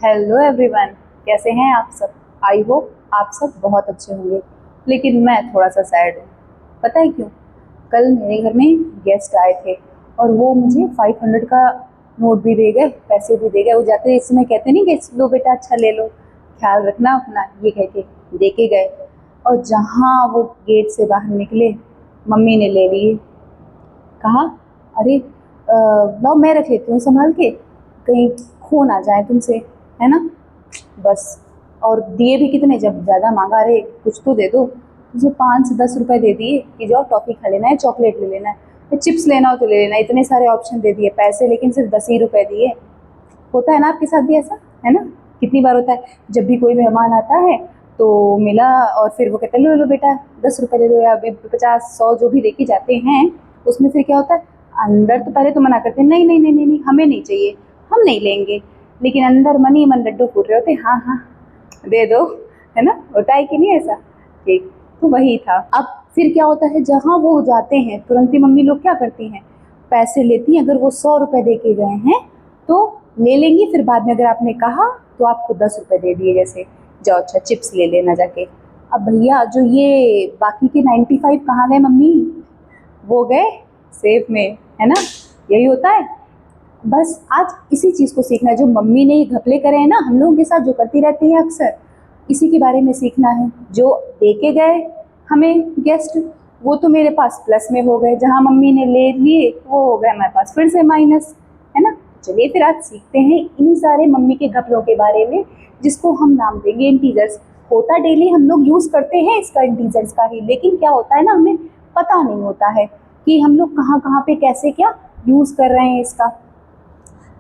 Hello everyone, कैसे हैं आप सब। आई होप आप सब बहुत अच्छे होंगे। लेकिन मैं थोड़ा सा सैड हूँ। पता है क्यों? कल मेरे घर में गेस्ट आए थे और वो मुझे 500 का नोट भी दे गए, पैसे भी दे गए। वो जाते इस समय कहते नहीं कि लो बेटा अच्छा ले लो, ख्याल रखना अपना, ये कह के दे के गए। और जहाँ वो गेट से बाहर निकले, मम्मी ने ले लिए। कहा, अरे लाओ मैं रख लेती हूँ संभाल के, कहीं खो ना जाए तुमसे, है ना। बस। और दिए भी कितने, जब ज़्यादा मांगा, अरे कुछ तो दे दो। मुझे 5 से 10 रुपए दे दिए कि जाओ टॉफ़ी खा लेना है, चॉकलेट ले लेना है, या चिप्स लेना हो तो ले लेना। इतने सारे ऑप्शन दे दिए, पैसे लेकिन सिर्फ 10 ही रुपए दिए। होता है ना आपके साथ भी ऐसा, है ना। कितनी बार होता है, जब भी कोई मेहमान आता है तो मिला और फिर वो कहते हैं लो लो बेटा 10 रुपए दे दो, या 50 100 जो भी लेके जाते हैं। उसमें फिर क्या होता है, अंदर तो पहले तो मना करते हैं, नहीं नहीं नहीं नहीं नहीं हमें नहीं चाहिए, हम नहीं लेंगे। लेकिन अंदर मन ही मन लड्डू फूट रहे होते, हाँ हाँ दे दो, है ना। होता है कि नहीं ऐसा। ठीक। तो वही था। अब फिर क्या होता है, जहाँ वो जाते हैं तुरंत ही मम्मी लोग क्या करती हैं, पैसे लेती हैं। अगर वो 100 रुपए दे के गए हैं तो ले लेंगी, फिर बाद में अगर आपने कहा तो आपको 10 रुपए दे दिए, जैसे जाओ अच्छा चिप्स ले लेना जाके। अब भैया जो ये बाकी के 95 कहाँ गए मम्मी, वो गए सेफ में, है ना। यही होता है। बस आज इसी चीज़ को सीखना है, जो मम्मी ने ये घपले करे हैं ना हम लोगों के साथ, जो करती रहती है अक्सर, इसी के बारे में सीखना है। जो दे के गए हमें गेस्ट, वो तो मेरे पास प्लस में हो गए, जहाँ मम्मी ने ले लिए वो हो गए हमारे पास फिर से माइनस, है ना। चलिए फिर आज सीखते हैं इन्हीं सारे मम्मी के घपलों के बारे में, जिसको हम नाम देंगे इंटीजर्स। होता डेली हम लोग यूज़ करते हैं इसका, इंटीजर्स का ही, लेकिन क्या होता है ना, हमें पता नहीं होता है कि हम लोग कहाँ कहाँ पे कैसे क्या यूज़ कर रहे हैं इसका।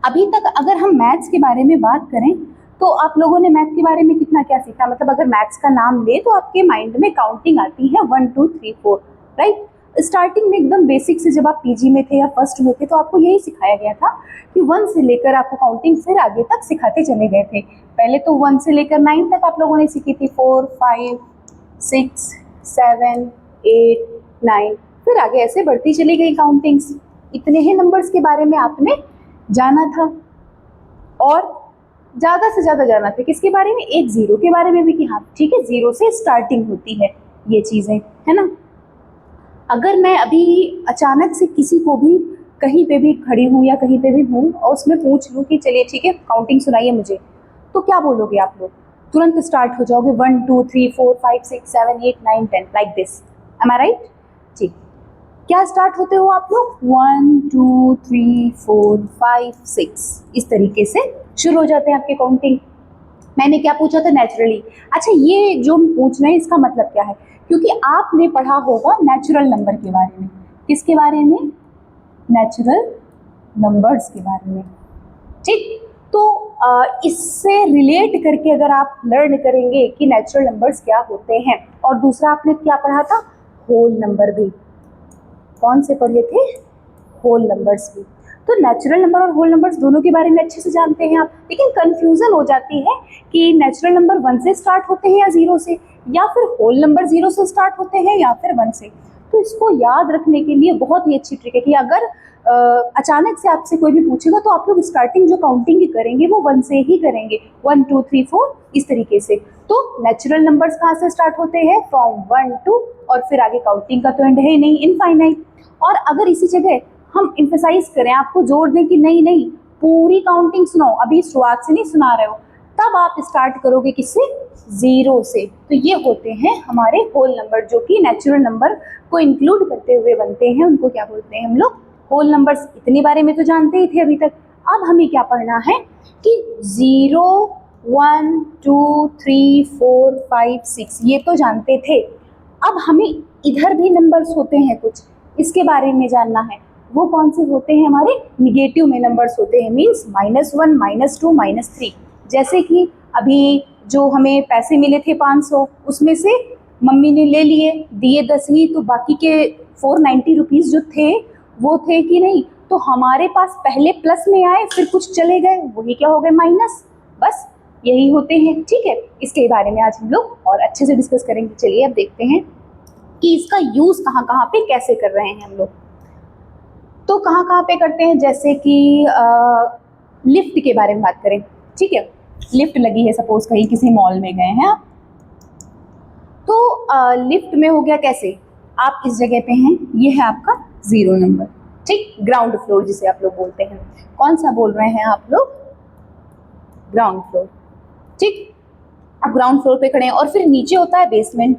अभी तक अगर हम मैथ्स के बारे में बात करें तो आप लोगों ने मैथ के बारे में कितना क्या सीखा। मतलब अगर मैथ्स का नाम ले तो आपके माइंड में काउंटिंग आती है 1 2 3 4, राइट। स्टार्टिंग में एकदम बेसिक से, जब आप पीजी में थे या फर्स्ट में थे, तो आपको यही सिखाया गया था कि 1 से लेकर आपको काउंटिंग फिर आगे तक सिखाते चले गए थे। पहले तो 1 से लेकर 9 तक आप लोगों ने सीखी थी, 4 5 6 7 8 9, फिर आगे ऐसे बढ़ती चली गई काउंटिंग्स। इतने ही नंबर्स के बारे में आपने जाना था, और ज़्यादा से ज़्यादा जाना था किसके बारे में, एक ज़ीरो के बारे में भी, कि हाँ ठीक है ज़ीरो से स्टार्टिंग होती है ये चीज़ें, है ना। अगर मैं अभी अचानक से किसी को भी कहीं पे भी खड़ी हूँ या कहीं पे भी हूँ और उसमें पूछ लूँ कि चलिए ठीक है काउंटिंग सुनाइए मुझे, तो क्या बोलोगे आप लोग? तुरंत स्टार्ट हो जाओगे 1 2 3 4 5 6 7 8 9 10 like this. Am I right? ठीक। क्या स्टार्ट होते हो आप लोग? 1 2 3 4 5 6, इस तरीके से शुरू हो जाते हैं आपके काउंटिंग। मैंने क्या पूछा था? नेचुरली। अच्छा, ये जो हम पूछ रहे हैं इसका मतलब क्या है? क्योंकि आपने पढ़ा होगा नेचुरल नंबर के बारे में। किसके बारे में? नेचुरल नंबर्स के बारे में। ठीक। तो इससे रिलेट करके अगर आप लर्न करेंगे कि नेचुरल नंबर्स क्या होते हैं, और दूसरा आपने क्या पढ़ा था? होल नंबर भी। कौन से पढ़े थे? होल नंबर्स भी। तो नेचुरल नंबर और होल नंबर्स दोनों के बारे में अच्छे से जानते हैं आप, लेकिन कंफ्यूजन हो जाती है कि नेचुरल नंबर 1 से स्टार्ट होते हैं या 0 से, या फिर होल नंबर 0 से स्टार्ट होते हैं या फिर 1 से। तो इसको याद रखने के लिए बहुत ही अच्छी ट्रिक है कि अगर अचानक से आपसे कोई भी पूछेगा तो आप लोग स्टार्टिंग जो काउंटिंग करेंगे वो 1 से ही करेंगे, 1 2 3 4 इस तरीके से। तो नेचुरल नंबर्स कहाँ से स्टार्ट होते हैं? फ्रॉम 1 2, और फिर आगे काउंटिंग का तो एंड है ही नहीं, इनफाइनाइट। और अगर इसी जगह हम इम्फेसाइज करें, आपको जोर दें कि नहीं नहीं पूरी काउंटिंग सुनो, अभी शुरुआत से नहीं सुना रहे हो, तब आप स्टार्ट करोगे किससे? 0 से। तो ये होते हैं हमारे होल नंबर, जो कि नेचुरल नंबर को इंक्लूड करते हुए बनते हैं। उनको क्या बोलते हैं हम लोग? Whole numbers. इतने बारे में तो जानते ही थे अभी तक। अब हमें क्या पढ़ना है कि 0 1 2 3 4 5 6 ये तो जानते थे। अब हमें इधर भी नंबर्स होते हैं कुछ, इसके बारे में जानना है। वो कौन से होते हैं? हमारे निगेटिव में नंबर्स होते हैं, मीन्स -1 -2 -3। जैसे कि अभी जो हमें पैसे मिले थे 500, उसमें से मम्मी ने ले लिए, दिए 10 ही, तो बाकी के 490 रुपीज़ जो थे वो थे कि नहीं, तो हमारे पास पहले प्लस में आए फिर कुछ चले गए, वही क्या हो गए? माइनस। बस यही होते हैं, ठीक है। इसके बारे में आज हम लोग और अच्छे से डिस्कस करेंगे। चलिए अब देखते हैं कि इसका यूज़ कहाँ कहाँ पे कैसे कर रहे हैं हम लोग। तो कहाँ कहाँ पे करते हैं, जैसे कि लिफ्ट के बारे में बात करें, ठीक है। लिफ्ट लगी है, सपोज कहीं किसी मॉल में गए हैं आप, तो लिफ्ट में हो गया कैसे, आप इस जगह पे हैं, ये है आपका 0 नंबर, ठीक, ग्राउंड फ्लोर जिसे आप लोग बोलते हैं। कौन सा बोल रहे हैं आप लोग, ग्राउंड फ्लोर, ठीक। आप ग्राउंड फ्लोर पे खड़े हैं और फिर नीचे होता है बेसमेंट,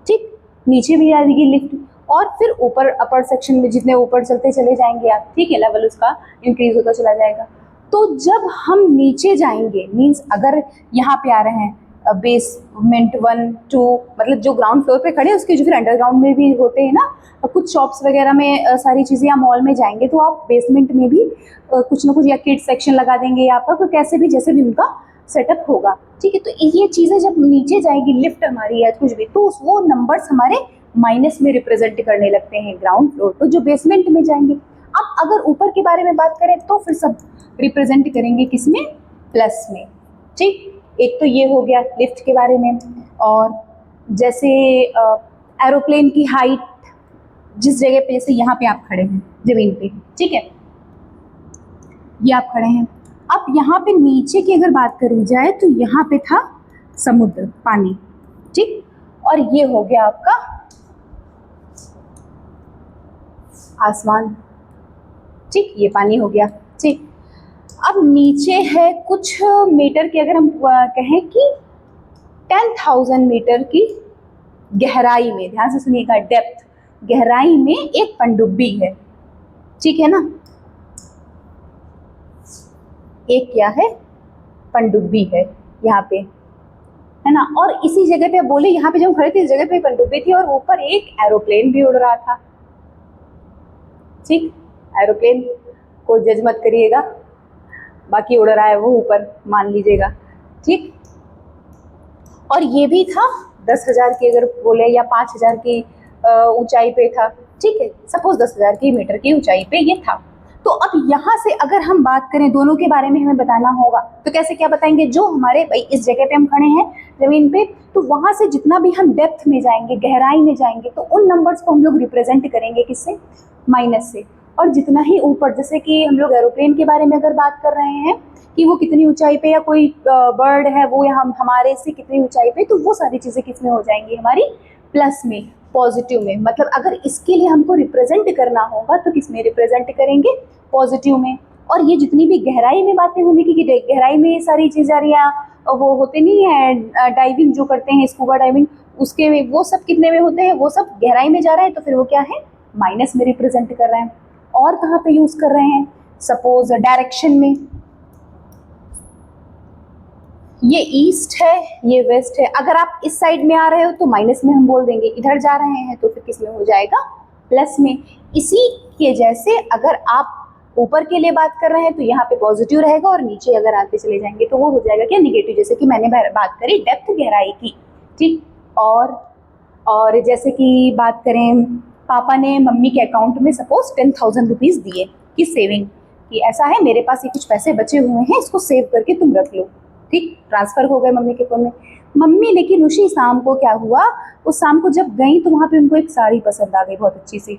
ठीक, नीचे भी आएगी लिफ्ट, और फिर ऊपर अपर सेक्शन में जितने ऊपर चलते चले जाएंगे आप, ठीक है, लेवल उसका इंक्रीज होता चला जाएगा। तो जब हम नीचे जाएंगे, मीन्स अगर यहाँ पे आ रहे हैं बेसमेंट 1 2, मतलब जो ग्राउंड फ्लोर पे खड़े हैं उसके जो फिर अंडरग्राउंड में भी होते हैं ना कुछ शॉप्स वगैरह में सारी चीज़ें, या मॉल में जाएंगे तो आप बेसमेंट में भी कुछ ना कुछ या किड्स सेक्शन लगा देंगे या आपका कैसे भी जैसे भी उनका सेटअप होगा, ठीक है। तो ये चीज़ें जब नीचे जाएगी लिफ्ट हमारी या कुछ भी, तो वो नंबर्स हमारे माइनस में रिप्रेजेंट करने लगते हैं ग्राउंड फ्लोर, तो जो बेसमेंट में जाएंगे। अब अगर ऊपर के बारे में बात करें तो फिर सब रिप्रेजेंट करेंगे किसमें, प्लस में, ठीक। एक तो ये हो गया लिफ्ट के बारे में, और जैसे एरोप्लेन की हाइट जिस जगह पे, जैसे यहाँ पे आप खड़े हैं जमीन पे, ठीक है, ये आप खड़े हैं, अब यहाँ पे नीचे की अगर बात करी जाए तो यहाँ पे था समुद्र, पानी, ठीक, और ये हो गया आपका आसमान, ठीक, ये पानी हो गया, ठीक। अब नीचे है कुछ मीटर की, अगर हम कहें कि 10,000 मीटर की गहराई में, ध्यान से सुनिएगा, डेप्थ, गहराई में एक पनडुब्बी है, ठीक है ना, एक क्या है, पनडुब्बी है यहाँ पे, है ना। और इसी जगह पे बोले, यहाँ पे जब हम खड़े थे इस जगह पे पनडुब्बी थी और ऊपर एक एरोप्लेन भी उड़ रहा था, ठीक, एरोप्लेन को जज मत करिएगा, बाकी उड़ रहा है वो ऊपर, मान लीजिएगा, ठीक। और ये भी था 10,000 की अगर बोले, या 5,000 की ऊंचाई पे था, ठीक है, सपोज 10,000 की मीटर की ऊंचाई पे ये था। तो अब यहाँ से अगर हम बात करें, दोनों के बारे में हमें बताना होगा, तो कैसे क्या बताएंगे, जो हमारे भाई इस जगह पे हम खड़े हैं जमीन पे, तो वहाँ से जितना भी हम डेप्थ में जाएंगे, गहराई में जाएंगे, तो उन नंबर्स को हम लोग रिप्रेजेंट करेंगे किससे, माइनस से। और जितना ही ऊपर, जैसे कि हम लोग एरोप्लेन के बारे में अगर बात कर रहे हैं कि वो कितनी ऊंचाई पे, या कोई बर्ड है वो या हम हमारे से कितनी ऊंचाई पे, तो वो सारी चीज़ें किस में हो जाएंगी, हमारी प्लस में, पॉजिटिव में। मतलब अगर इसके लिए हमको रिप्रेजेंट करना होगा तो किस में रिप्रेजेंट करेंगे, पॉजिटिव में। और ये जितनी भी गहराई में बातें होंगी, कि गहराई में ये सारी चीज़ें, या वो होते नहीं है डाइविंग जो करते हैं, स्कूबा डाइविंग, उसके में वो सब कितने में होते हैं, वो सब गहराई में जा रहा है, तो फिर वो क्या है, माइनस में रिप्रेजेंट कर रहे हैं। और कहाँ पे यूज़ कर रहे हैं, सपोज डायरेक्शन में, ये ईस्ट है, ये वेस्ट है, अगर आप इस साइड में आ रहे हो तो माइनस में हम बोल देंगे, इधर जा रहे हैं तो फिर किस में हो जाएगा, प्लस में। इसी के जैसे अगर आप ऊपर के लिए बात कर रहे हैं तो यहाँ पे पॉजिटिव रहेगा, और नीचे अगर आते चले जाएंगे तो वो हो जाएगा क्या, निगेटिव। जैसे कि मैंने बात करी डेप्थ, गहराई की, ठीक। और जैसे कि बात करें, पापा ने मम्मी के अकाउंट में सपोज 10,000 रुपीज़ दिए कि सेविंग, कि ऐसा है मेरे पास ये कुछ पैसे बचे हुए हैं, इसको सेव करके तुम रख लो, ठीक, ट्रांसफ़र हो गए मम्मी के फ़ोन में। मम्मी लेकिन उसी शाम को क्या हुआ, उस शाम को जब गई तो वहाँ पे उनको एक साड़ी पसंद आ गई बहुत अच्छी सी।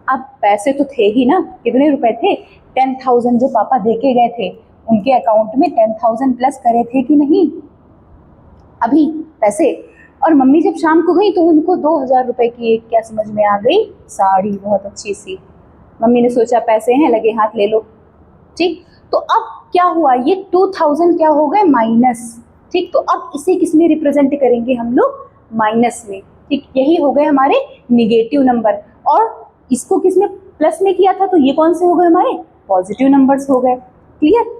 अब पैसे तो थे ही ना, कितने रुपए थे, 10,000 जो पापा दे के गए थे, उनके अकाउंट में 10,000 प्लस करे थे कि नहीं अभी पैसे। और मम्मी जब शाम को गई तो उनको 2,000 रुपये की एक क्या समझ में आ गई, साड़ी बहुत अच्छी सी। मम्मी ने सोचा पैसे हैं, लगे हाथ ले लो, ठीक। तो अब क्या हुआ, ये 2,000 क्या हो गए, माइनस, ठीक। तो अब इसे किस में रिप्रेजेंट करेंगे हम लोग, माइनस में, ठीक। यही हो गए हमारे निगेटिव नंबर। और इसको किस में, प्लस में किया था, तो ये कौन से हो गए, हमारे पॉजिटिव नंबर्स हो गए। क्लियर,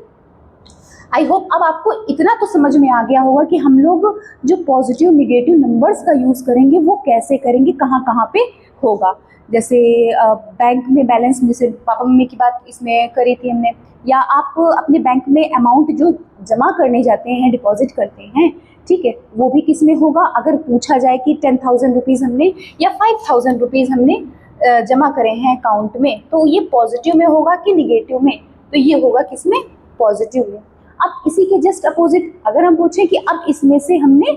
आई होप अब आपको इतना तो समझ में आ गया होगा कि हम लोग जो पॉजिटिव निगेटिव नंबर्स का यूज़ करेंगे वो कैसे करेंगे, कहाँ कहाँ पे होगा। जैसे बैंक में बैलेंस, जैसे पापा मम्मी की बात इसमें करी थी हमने, या आप अपने बैंक में अमाउंट जो जमा करने जाते हैं, डिपॉजिट करते हैं, ठीक है, वो भी किस में होगा। अगर पूछा जाए कि 10,000 रुपीज़ हमने या 5,000 रुपीज़ हमने जमा करे हैं अकाउंट में, तो ये पॉजिटिव में होगा कि निगेटिव में, तो ये होगा किस में, पॉजिटिव में। अब इसी के जस्ट अपोजिट अगर हम पूछें कि अब इसमें से हमने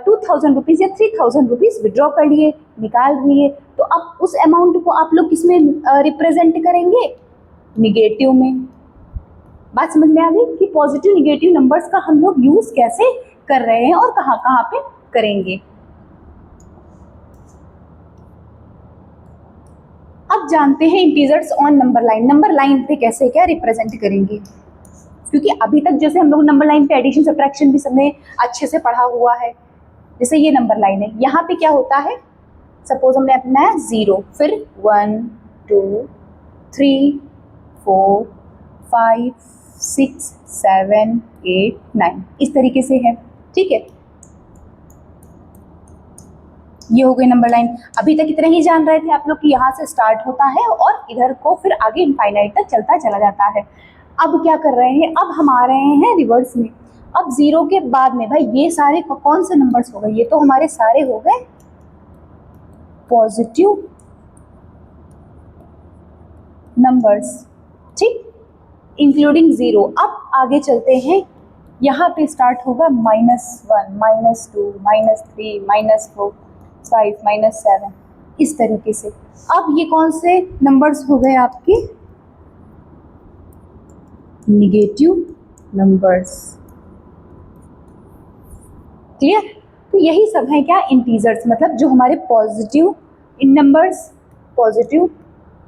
2,000 रुपीज़ या 3,000 रुपीज़ विड्रॉ कर लिए, निकाल लिए, तो अब उस अमाउंट को आप लोग किस में रिप्रेजेंट करेंगे, निगेटिव में, बात समझ में आ गई कि पॉजिटिव निगेटिव नंबर्स का हम लोग यूज कैसे कर रहे हैं और कहाँ कहाँ पे करेंगे। अब जानते हैं integers on number line, number line पे कैसे क्या रिप्रेजेंट करेंगे, क्योंकि अभी तक जैसे हम लोग नंबर लाइन पे एडिशन सब्ट्रैक्शन भी सबने अच्छे से पढ़ा हुआ है। जैसे ये नंबर लाइन है, यहाँ पे क्या होता है, सपोज हमने अपना है 0, फिर 1 2 3 4 5 6 7 8 9 इस तरीके से है, ठीक है। ये हो गई नंबर लाइन। अभी तक इतना ही जान रहे थे आप लोग कि यहाँ से स्टार्ट होता है और इधर को फिर आगे इनफाइनाइट तक चलता चला जाता है। अब क्या कर रहे हैं, अब हम आ रहे हैं रिवर्स में। अब 0 के बाद में भाई ये सारे कौन से नंबर्स हो गए, ये तो हमारे सारे हो गए पॉजिटिव नंबर्स, ठीक, इंक्लूडिंग 0। अब आगे चलते हैं, यहाँ पे स्टार्ट होगा -1 -2 -3 -4 5 -7 इस तरीके से। अब ये कौन से नंबर्स हो गए आपके, निगेटिव नंबर्स, क्लियर। तो यही सब है क्या, इंटीजर्स, मतलब जो हमारे पॉजिटिव इन नंबर्स, पॉजिटिव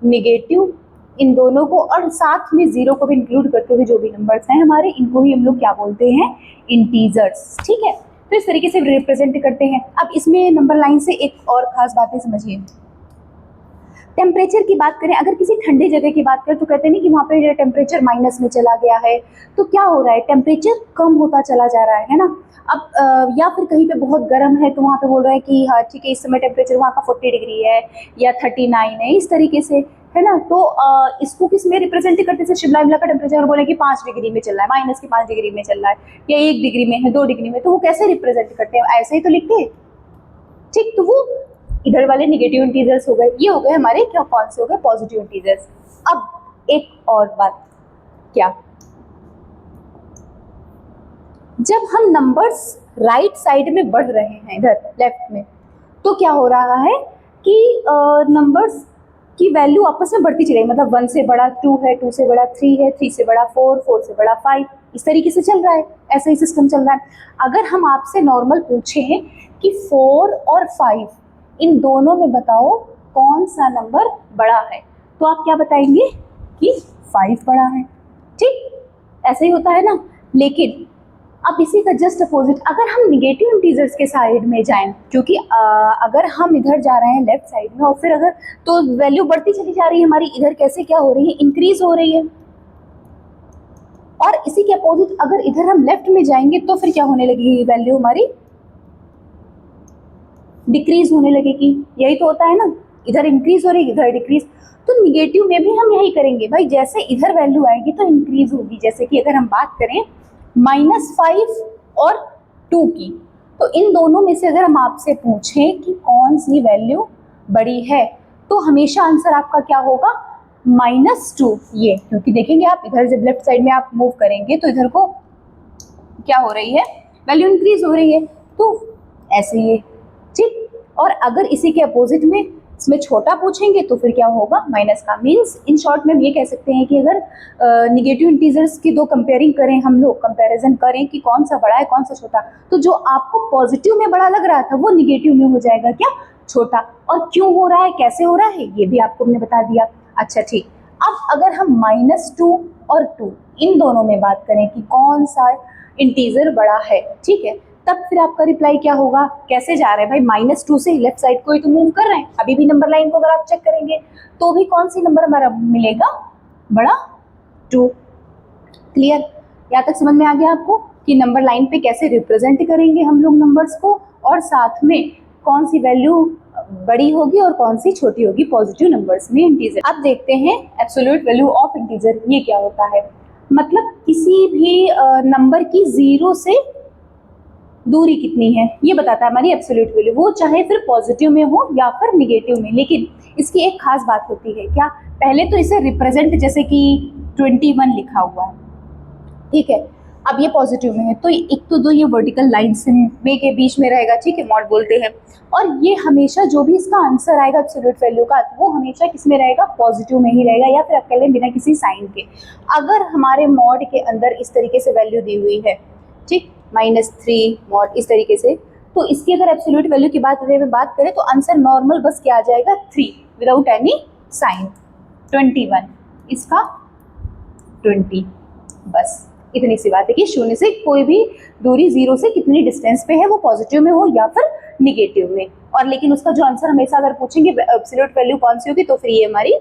निगेटिव इन दोनों को, और साथ में 0 को भी इंक्लूड करते हुए जो भी नंबर्स हैं हमारे, इनको ही हम लोग क्या बोलते हैं, इंटीजर्स, ठीक है। तो इस तरीके से रिप्रेजेंट करते हैं। अब इसमें नंबर लाइन से एक और खास बातें समझिए। टेम्परेचर की बात करें, अगर किसी ठंडी जगह की बात करें तो कहते नहीं कि वहाँ पे टेम्परेचर माइनस में चला गया है, तो क्या हो रहा है, टेम्परेचर कम होता चला जा रहा है ना। अब या फिर कहीं पे बहुत गर्म है तो वहाँ पे बोल रहा है कि हाँ ठीक है, इस समय टेम्परेचर वहाँ का 40 डिग्री है या 39 है, इस तरीके से, है ना। तो इसको किस में रिप्रेजेंट करते हैं, शिमला विमला का टेम्परेचर बोले कि 5 डिग्री में चल रहा है, -5 डिग्री में चल रहा है, या 1 डिग्री में है, 2 डिग्री में, तो वो कैसे रिप्रेजेंट करते हैं, ऐसे ही तो लिखते हैं, ठीक। तो वो इधर वाले निगेटिव इंटीजर्स हो गए, ये हो गए हमारे क्या, कौन से हो गए, पॉजिटिव इंटीजर्स। अब एक और बात, क्या, जब हम नंबर्स राइट साइड में बढ़ रहे हैं इधर लेफ्ट में, तो क्या हो रहा है कि नंबर्स की वैल्यू आपस में बढ़ती चलेगी, मतलब 1 से बड़ा 2 है, 2 से बड़ा 3 है, 3 से बड़ा 4, 4 से बड़ा 5, इस तरीके से चल रहा है, ऐसा ही सिस्टम चल रहा है। अगर हम आपसे नॉर्मल पूछें कि 4 और 5 इन दोनों में बताओ कौन सा नंबर बड़ा है, तो आप क्या बताएंगे कि 5 बड़ा है, ठीक, ऐसे ही होता है ना। लेकिन अब इसी का जस्ट अपोजिट, अगर हम निगेटिव इंटीजर्स के साइड में जाएं, क्योंकि अगर हम इधर जा रहे हैं लेफ्ट साइड में और फिर अगर तो वैल्यू बढ़ती चली जा रही है हमारी, इधर कैसे क्या हो रही है, इंक्रीज हो रही है। और इसी के अपोजिट अगर इधर हम लेफ्ट में जाएंगे तो फिर क्या होने लगेगी, वैल्यू हमारी डिक्रीज होने लगेगी। यही तो होता है ना, इधर इंक्रीज हो रही है, इधर डिक्रीज। तो निगेटिव में भी हम यही करेंगे भाई, जैसे इधर वैल्यू आएगी तो इंक्रीज होगी। जैसे कि अगर हम बात करें -5 और 2 की, तो इन दोनों में से अगर हम आपसे पूछें कि कौन सी वैल्यू बड़ी है, तो हमेशा आंसर आपका क्या होगा, -2। ये क्योंकि देखेंगे आप इधर जब लेफ्ट साइड में आप मूव करेंगे तो इधर को क्या हो रही है, वैल्यू इंक्रीज हो रही है, तो ऐसे ही, ठीक। और अगर इसी के अपोजिट में इसमें छोटा पूछेंगे तो फिर क्या होगा, माइनस का। मीन्स इन शॉर्ट में हम ये कह सकते हैं कि अगर निगेटिव इंटीजर्स की दो कंपेयरिंग करें, हम लोग कंपैरिजन करें कि कौन सा बड़ा है कौन सा छोटा, तो जो आपको पॉजिटिव में बड़ा लग रहा था वो निगेटिव में हो जाएगा क्या, छोटा। और क्यों हो रहा है, कैसे हो रहा है, ये भी आपको हमने बता दिया। अच्छा ठीक, अब अगर हम -2 और 2 इन दोनों में बात करें कि कौन सा इंटीजर बड़ा है, ठीक है, तब फिर आपका रिप्लाई क्या होगा, कैसे जा रहा है भाई, -2 से लेफ्ट साइड को ही तो मूव कर रहे हैं। अभी भी नंबर लाइन को अगर आप चेक करेंगे तो भी कौन सी नंबर हमारा मिलेगा, बड़ा 2। क्लियर, यहाँ तक समझ में आ गया आपको कि नंबर लाइन पे कैसे रिप्रेजेंट करेंगे हम लोग नंबर्स को, और साथ में कौन सी वैल्यू बड़ी होगी और कौन सी छोटी होगी पॉजिटिव नंबर्स में, इंटीजर। अब देखते हैं एब्सोल्यूट वैल्यू ऑफ इंटीजर, ये क्या होता है। मतलब किसी भी नंबर की 0 से दूरी कितनी है ये बताता है हमारी एब्सोल्यूट वैल्यू, वो चाहे फिर पॉजिटिव में हो या फिर निगेटिव में। लेकिन इसकी एक खास बात होती है, क्या, पहले तो इसे रिप्रेजेंट, जैसे कि 21 लिखा हुआ है, ठीक है। अब ये पॉजिटिव में है तो एक तो दो ये वर्टिकल लाइन्स में के बीच में रहेगा, ठीक है, मॉड बोलते हैं। और ये हमेशा जो भी इसका आंसर आएगा एब्सोल्यूट वैल्यू का, वो हमेशा किस में रहेगा, पॉजिटिव में ही रहेगा, या फिर अकेले बिना किसी साइन के। अगर हमारे मॉड के अंदर इस तरीके से वैल्यू दी हुई है, ठीक, -3 मॉड इस तरीके से, तो इसकी अगर एब्सोल्यूट वैल्यू की बात करें तो आंसर नॉर्मल बस क्या आ जाएगा, 3 विदाउट एनी साइन। 21 इसका 20, बस इतनी सी बात है कि शून्य से कोई भी दूरी, जीरो से कितनी डिस्टेंस पे है, वो पॉजिटिव में हो या फिर निगेटिव में। और लेकिन उसका जो आंसर हमेशा अगर पूछेंगे एब्सोल्यूट वैल्यू कौन सी होगी, तो फिर ये हमारी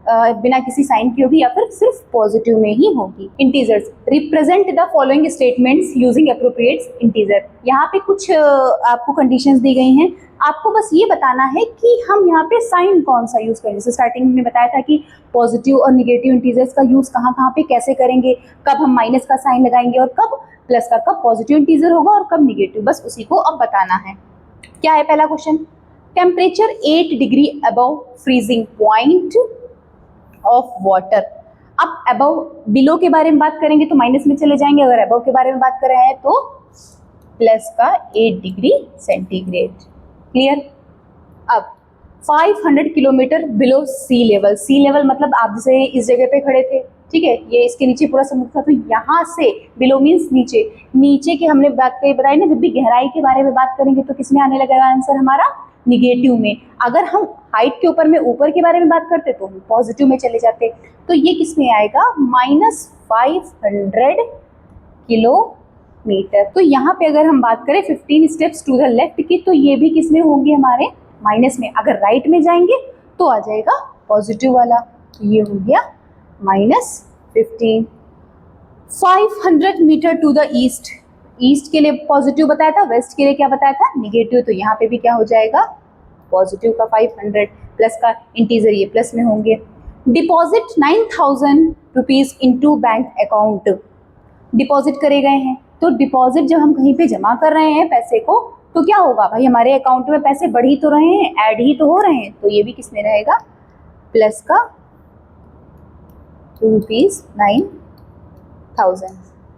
बिना किसी साइन की होगी या फिर सिर्फ पॉजिटिव में ही होगी। Integers, represent the following statements using appropriate integer. यहाँ पे कुछ आपको कंडीशंस दी गई हैं, आपको बस ये बताना है कि हम यहाँ पे साइन कौन सा यूज करें। जैसे स्टार्टिंग में बताया था कि पॉजिटिव और निगेटिव इंटीजर्स का यूज कहाँ कहाँ पे कैसे करेंगे, कब हम माइनस का साइन लगाएंगे और कब प्लस का, कब पॉजिटिव इंटीजर होगा और कब निगेटिव, बस उसी को अब बताना है। क्या है पहला question, temperature 8 degree above freezing point of water. अब अबव, बिलो के बारे में बात करेंगे तो माइनस में चले जाएंगे, अगर अबव के बारे में बात कर रहे हैं तो प्लस का 8 डिग्री सेंटीग्रेड। क्लियर। अब 500 किलोमीटर बिलो सी लेवल, सी लेवल मतलब आप जैसे इस जगह पे खड़े थे, ठीक है, ये इसके नीचे पूरा समुद्र था, तो यहाँ से बिलो मीन्स नीचे, नीचे की हमने बात कही बताई ना, जब भी गहराई के बारे में बात करेंगे तो किसमें आने लगेगा आंसर हमारा, निगेटिव में। अगर हम हाइट के ऊपर में ऊपर के बारे में बात करते तो हम पॉजिटिव में चले जाते, तो ये किस में आएगा, -500 किलोमीटर। तो यहाँ पे अगर हम बात करें 15 स्टेप्स टू द लेफ्ट की, तो ये भी किस में होंगे, हमारे माइनस में। अगर राइट में जाएंगे तो आ जाएगा पॉजिटिव वाला, तो ये हो गया -15। 500 metre to the east, east के लिए पॉजिटिव बताया था, वेस्ट के लिए क्या बताया था, निगेटिव, तो यहाँ पे भी क्या हो जाएगा, पॉजिटिव का 500, प्लस का इंटीजर ये प्लस में होंगे। Deposit 9000 rupees into bank account, deposit करे गए हैं, तो डिपॉजिट जब हम कहीं पे जमा कर रहे हैं पैसे को, तो क्या होगा भाई, हमारे अकाउंट में पैसे बढ़ ही तो रहे हैं, ऐड ही तो हो रहे हैं, तो ये भी किस में रहेगा, प्लस का ₹9,000।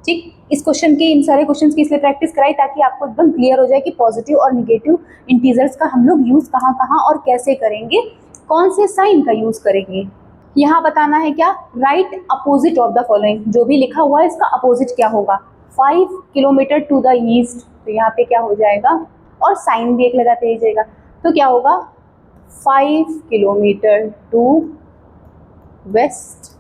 ठीक, इस क्वेश्चन के, इन सारे क्वेश्चंस की इसलिए प्रैक्टिस कराई ताकि आपको एकदम क्लियर हो जाए कि पॉजिटिव और निगेटिव इंटीजर्स का हम लोग यूज कहाँ कहाँ और कैसे करेंगे, कौन से साइन का यूज करेंगे। यहाँ बताना है क्या, right opposite of the following, जो भी लिखा हुआ है इसका अपोजिट क्या होगा, 5 किलोमीटर टू द ईस्ट, तो यहाँ पे क्या हो जाएगा, और साइन भी एक लगाते जाएगा, तो क्या होगा 5 किलोमीटर टू वेस्ट।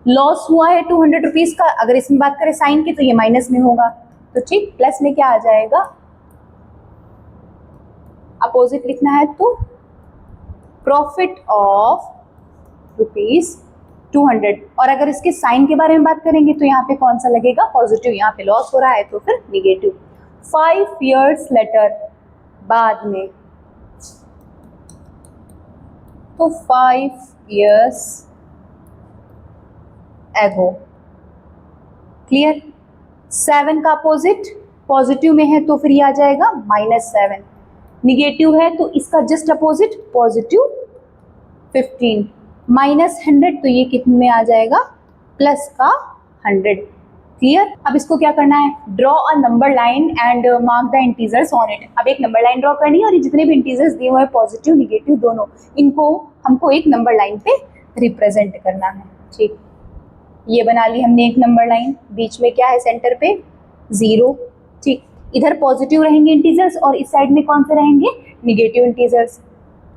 लॉस हुआ है 200 रुपीज का, अगर इसमें बात करें साइन की तो ये माइनस में होगा, तो ठीक, प्लस में क्या आ जाएगा, अपोजिट लिखना है तो प्रॉफिट ऑफ ₹200। और अगर इसके साइन के बारे में बात करेंगे तो यहाँ पे कौन सा लगेगा, पॉजिटिव, यहाँ पे लॉस हो रहा है तो फिर निगेटिव। 5 years लेटर, बाद में, तो 5 years एगो। क्लियर। 7 का अपोजिट पॉजिटिव में है तो फिर ये आ जाएगा -7, निगेटिव है तो इसका जस्ट अपोजिट पॉजिटिव 15, -100 तो ये कितने में आ जाएगा, प्लस का 100। क्लियर। अब इसको क्या करना है, draw a number line and mark the integers on it. अब एक नंबर लाइन ड्रॉ करनी है और जितने भी इंटीजर्स दिए हुए हैं पॉजिटिव निगेटिव दोनों, इनको हमको एक नंबर लाइन पे रिप्रेजेंट करना है। ठीक, ये बना ली हमने एक नंबर लाइन, बीच में क्या है, सेंटर पे 0। ठीक, इधर पॉजिटिव रहेंगे इंटीजर्स और इस साइड में कौन से रहेंगे, निगेटिव इंटीजर्स।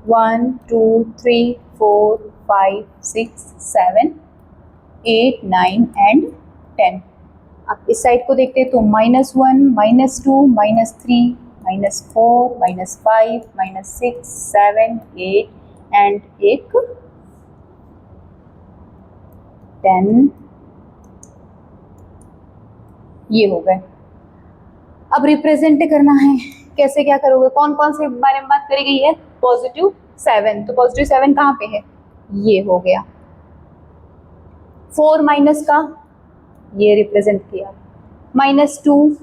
1 2 3 4 5 6 7 8 9 एंड 10। अब इस साइड को देखते हैं तो -1 -2 -3 -4 -5 -6 7 8 एंड एक 10, ये हो गए। अब रिप्रेजेंट करना है, कैसे क्या करोगे, कौन कौन से बारे में बात करी गई है, +7, तो +7 कहाँ पे है, ये हो गया। 4 माइनस का, ये रिप्रेजेंट किया, -2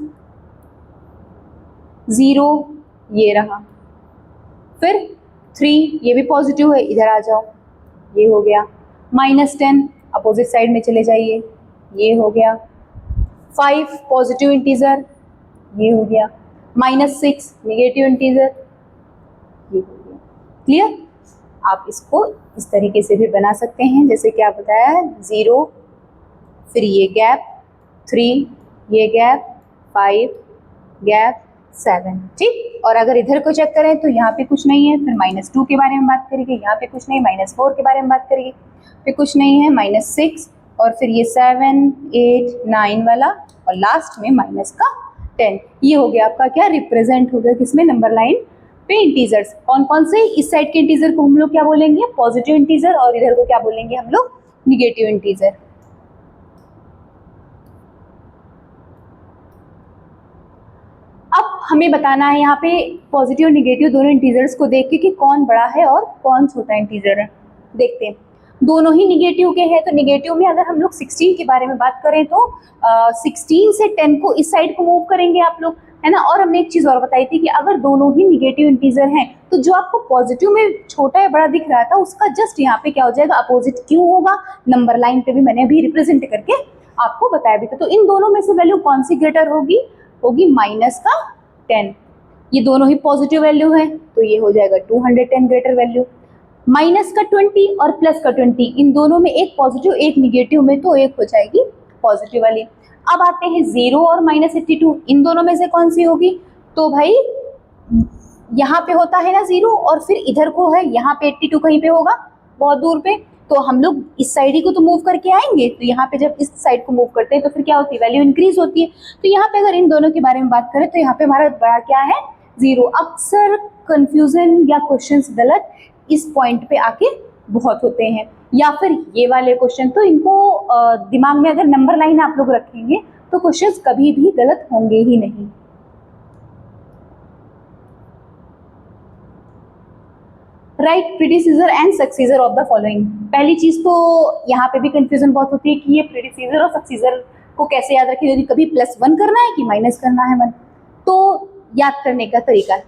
0 ये रहा, फिर 3 ये भी पॉजिटिव है, इधर आ जाओ, ये हो गया। -10 अपोजिट साइड में चले जाइए, ये हो गया। 5 पॉजिटिव इंटीजर, ये हो गया। -6 नेगेटिव इंटीजर, ये हो गया। क्लियर? आप इसको इस तरीके से भी बना सकते हैं, जैसे कि आप बताया है 0, फिर ये गैप 3, ये गैप 5, गैप 7, ठीक। और अगर इधर को चेक करें तो यहाँ पे कुछ नहीं है, फिर -2 के बारे में बात करेंगे, यहाँ पे कुछ नहीं, -4 के बारे में बात करेंगे, फिर कुछ नहीं है, -6, और फिर ये 7, 8, 9 वाला, और लास्ट में -10। ये हो गया आपका क्या, रिप्रेजेंट हो गया किसमें, नंबर लाइन पे इंटीजर्स। कौन कौन से? इस साइड के इंटीजर को हम लोग क्या बोलेंगे, पॉजिटिव इंटीजर, और इधर को क्या बोलेंगे हम लोग, निगेटिव इंटीजर। अब हमें बताना है यहाँ पे पॉजिटिव और निगेटिव दोनों इंटीजर्स को देख के कि कौन बड़ा है और कौन छोटा इंटीजर है। देखते हैं, दोनों ही निगेटिव के हैं, तो निगेटिव में अगर हम लोग 16 के बारे में बात करें तो 16 से 10 को इस साइड को मूव करेंगे आप लोग, है ना। और हमने एक चीज और बताई थी कि अगर दोनों ही निगेटिव इंटीजर हैं तो जो आपको पॉजिटिव में छोटा या बड़ा दिख रहा था उसका जस्ट यहाँ पे क्या हो जाएगा, अपोजिट क्यों होगा, नंबर लाइन पे भी मैंने अभी रिप्रेजेंट करके आपको बताया भी था। तो इन दोनों में से वैल्यू कौन सी ग्रेटर होगी, होगी -10। ये दोनों ही पॉजिटिव वैल्यू है तो ये हो जाएगा 210 ग्रेटर वैल्यू। -20 और +20, इन दोनों में एक पॉजिटिव एक निगेटिव में, तो एक हो जाएगी पॉजिटिव वाली। अब आते हैं 0 और -82, इन दोनों में से कौन सी होगी, तो भाई यहाँ पे होता है ना 0, और फिर इधर को है, यहाँ पे 82 कहीं पे होगा बहुत दूर पे, तो हम लोग इस साइड ही को तो मूव करके आएंगे, तो यहाँ पे जब इस साइड को मूव करते हैं तो फिर क्या होती है, वैल्यू इंक्रीज होती है। तो यहाँ पे अगर इन दोनों के बारे में बात करें तो यहाँ पे हमारा बड़ा क्या है, 0। अक्सर कंफ्यूजन या क्वेश्चंस गलत इस पॉइंट पे आके बहुत होते हैं, या फिर ये वाले क्वेश्चन, तो इनको दिमाग में अगर नंबर लाइन आप लोग रखेंगे तो क्वेश्चंस कभी भी गलत होंगे ही नहीं। Right predecessor and successor of the following. पहली चीज तो यहाँ पे भी कंफ्यूजन बहुत होती है कि ये प्रीडिसीजर और सक्सीजर को कैसे याद रखें, यदि कभी +1 करना है कि माइनस करना है 1, तो याद करने का तरीका है।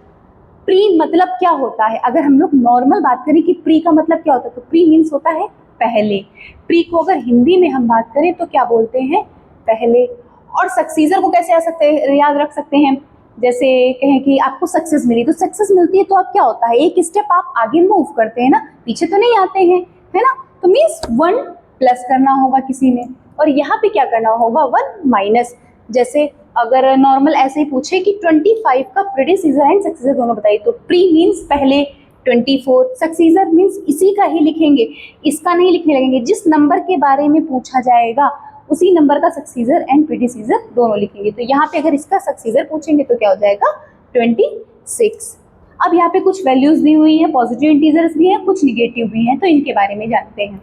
प्री मतलब क्या होता है, अगर हम लोग नॉर्मल बात करें कि प्री का मतलब क्या होता है, तो प्री मीन्स होता है पहले। प्री को अगर हिंदी में हम बात करें तो क्या बोलते हैं, पहले। और सक्सीजर को कैसे याद रख सकते हैं, जैसे कहें कि आपको सक्सेस मिली, तो सक्सेस मिलती है तो अब क्या होता है, एक स्टेप आप आगे मूव करते हैं ना, पीछे तो नहीं आते हैं, है ना। तो मीन्स 1 प्लस करना होगा किसी में, और यहाँ पे क्या करना होगा, 1 माइनस। जैसे अगर नॉर्मल ऐसे ही पूछे कि 25 का प्रीडिसीजर एंड सक्सीजर दोनों बताइए, तो प्री मीन्स पहले 24, सक्सीजर मीन्स इसी का ही लिखेंगे, इसका नहीं लिखने लगेंगे। जिस नंबर के बारे में पूछा जाएगा उसी नंबर का सक्सीजर एंड प्रीडिसीजर दोनों लिखेंगे। तो यहाँ पे अगर इसका सक्सीजर पूछेंगे तो क्या हो जाएगा, 26। अब यहाँ पे कुछ वैल्यूज दी हुई है, पॉजिटिव इंटीजर्स भी हैं, कुछ निगेटिव भी हैं, तो इनके बारे में जानते हैं।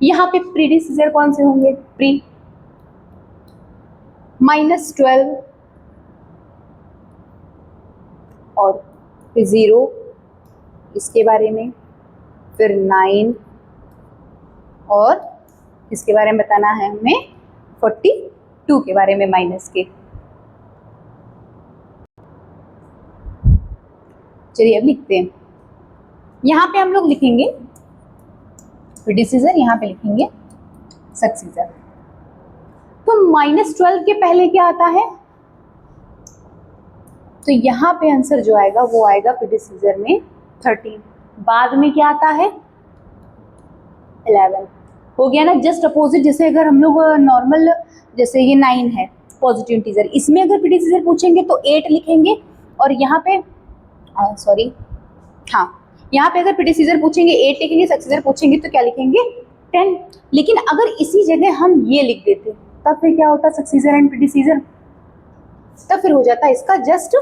यहाँ पे प्रीडिसीजर कौन से होंगे, प्री -12 और फिर 0 इसके बारे में, फिर 9 और इसके बारे में बताना है हमें 42 के बारे में माइनस के। चलिए अब लिखते हैं, यहाँ पे हम लोग लिखेंगे प्रीडिसीजर, यहाँ पे लिखेंगे सक्सीजर। तो -12 के पहले क्या आता है, तो यहाँ पे आंसर जो आएगा वो आएगा प्रीडिसीजर में 13, बाद में क्या आता है 11। हो गया ना, जस्ट अपोजिट। जैसे अगर हम लोग नॉर्मल, जैसे ये 9 है पॉजिटिव इंटीजर, इसमें अगर प्रीडिसीजर पूछेंगे तो 8 लिखेंगे, और यहाँ पे यहाँ पे अगर प्रीडिसीजर पूछेंगे 8 लिखेंगे, सक्सीजर पूछेंगे तो क्या लिखेंगे 10। लेकिन अगर इसी जगह हम ये लिख देते तब फिर क्या होता, सक्सीजर एंड प्रीडिसीजर, तब फिर हो जाता है इसका जस्ट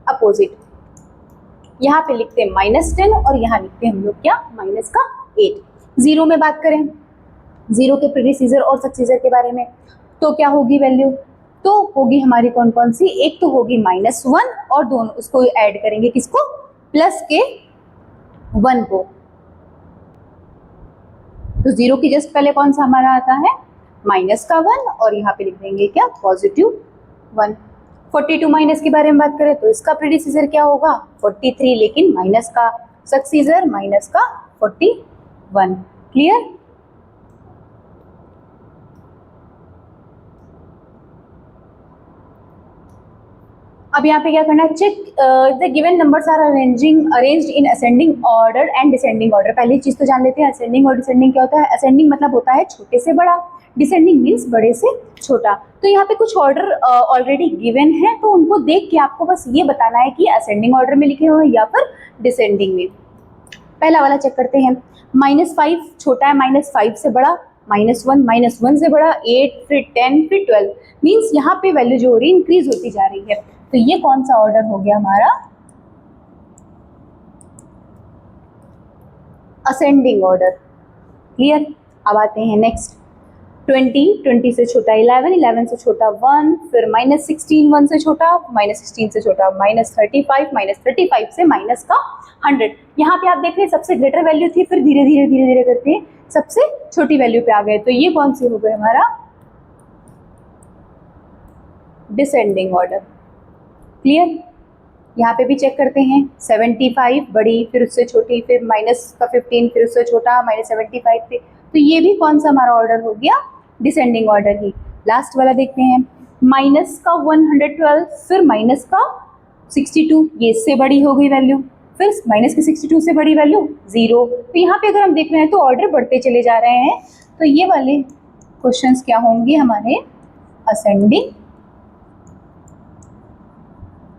अपोजिट। यहाँ पे लिखते हैं -10 और यहाँ लिखते हैं हम लोग क्या, -8। 0 में बात करें, 0 के प्रीडिसीजर और सक्सीजर के बारे में, तो क्या होगी वैल्यू, तो होगी हमारी कौन कौन सी, एक तो होगी -1 और दोनों उसको ऐड करेंगे, किसको, प्लस के 1 को। तो 0 की जस्ट पहले कौन सा हमारा आता है, -1, और यहाँ पे लिख देंगे क्या, +1। 42 माइनस के बारे में बात करें तो इसका प्रीडिसीजर क्या होगा 43, लेकिन माइनस का, सक्सीजर माइनस का 41। क्लियर। अब यहाँ पे क्या करना है, check the given numbers are arranged in ascending order and descending order. पहली चीज तो जान लेते हैं असेंडिंग और डिसेंडिंग क्या होता है। असेंडिंग मतलब होता है छोटे से बड़ा, डिसेंडिंग मीन्स बड़े से छोटा। तो यहाँ पे कुछ ऑर्डर ऑलरेडी गिवन है, तो उनको देख के आपको बस ये बताना है कि असेंडिंग ऑर्डर में लिखे हुए हैं या फिर डिसेंडिंग में। पहला वाला चेक करते हैं, -5 छोटा है -5 से बड़ा, -1 से बड़ा, 8 फिर 10 फिर 12, मीन्स यहाँ पे वैल्यू जो हो रही है इंक्रीज होती जा रही है। तो ये कौन सा ऑर्डर हो गया हमारा, असेंडिंग ऑर्डर। क्लियर। अब आते हैं नेक्स्ट, 20 से छोटा 11 से छोटा 1, फिर -16 1 से छोटा, -16 से छोटा -35 से माइनस का 100। यहाँ पे आप देख रहे हैं सबसे ग्रेटर वैल्यू थी, फिर धीरे धीरे करके सबसे छोटी वैल्यू पे आ गए। तो ये कौन सी हो गई हमारा, डिसेंडिंग ऑर्डर। क्लियर। यहाँ पे भी चेक करते हैं, 75 बड़ी, फिर उससे छोटी, फिर -15, फिर उससे छोटा, -75 पे। तो ये भी कौन सा हमारा ऑर्डर हो गया, डिसेंडिंग ऑर्डर ही। लास्ट वाला देखते हैं, -112, फिर -62, ये इससे बड़ी हो गई वैल्यू, फिर -62 से बड़ी वैल्यू 0। तो यहाँ पे अगर हम देख रहे हैं तो ऑर्डर बढ़ते चले जा रहे हैं। तो ये वाले क्वेश्चंस क्या होंगे हमारे, असेंडिंग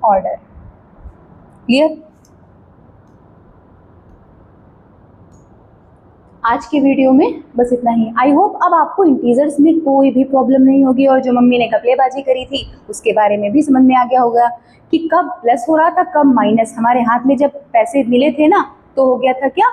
ऑर्डर। क्लियर। आज के वीडियो में बस इतना ही। आई होप अब आपको इंटीजर्स में कोई भी प्रॉब्लम नहीं होगी, और जो मम्मी ने घपलेबाजी करी थी उसके बारे में भी समझ में आ गया होगा कि कब प्लस हो रहा था कब माइनस। हमारे हाथ में जब पैसे मिले थे ना तो हो गया था क्या,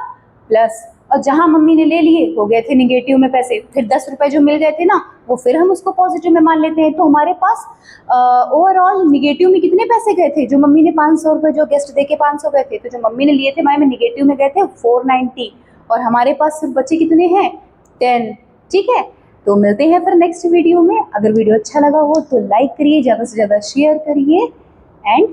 प्लस, और जहां मम्मी ने ले लिए हो गए थे निगेटिव में पैसे। फिर 10 रुपए जो मिल गए थे ना वो फिर हम उसको पॉजिटिव में मान लेते हैं। तो हमारे पास ओवरऑल निगेटिव में कितने पैसे गए थे, जो मम्मी ने 500 रुपए जो गेस्ट दे के 500 गए थे, तो जो मम्मी ने लिए थे में निगेटिव में गए थे 490, और हमारे पास सिर्फ बचे कितने हैं, 10। ठीक है, तो मिलते हैं फिर नेक्स्ट वीडियो में। अगर वीडियो अच्छा लगा हो तो लाइक करिए, ज़्यादा से ज़्यादा शेयर करिए, एंड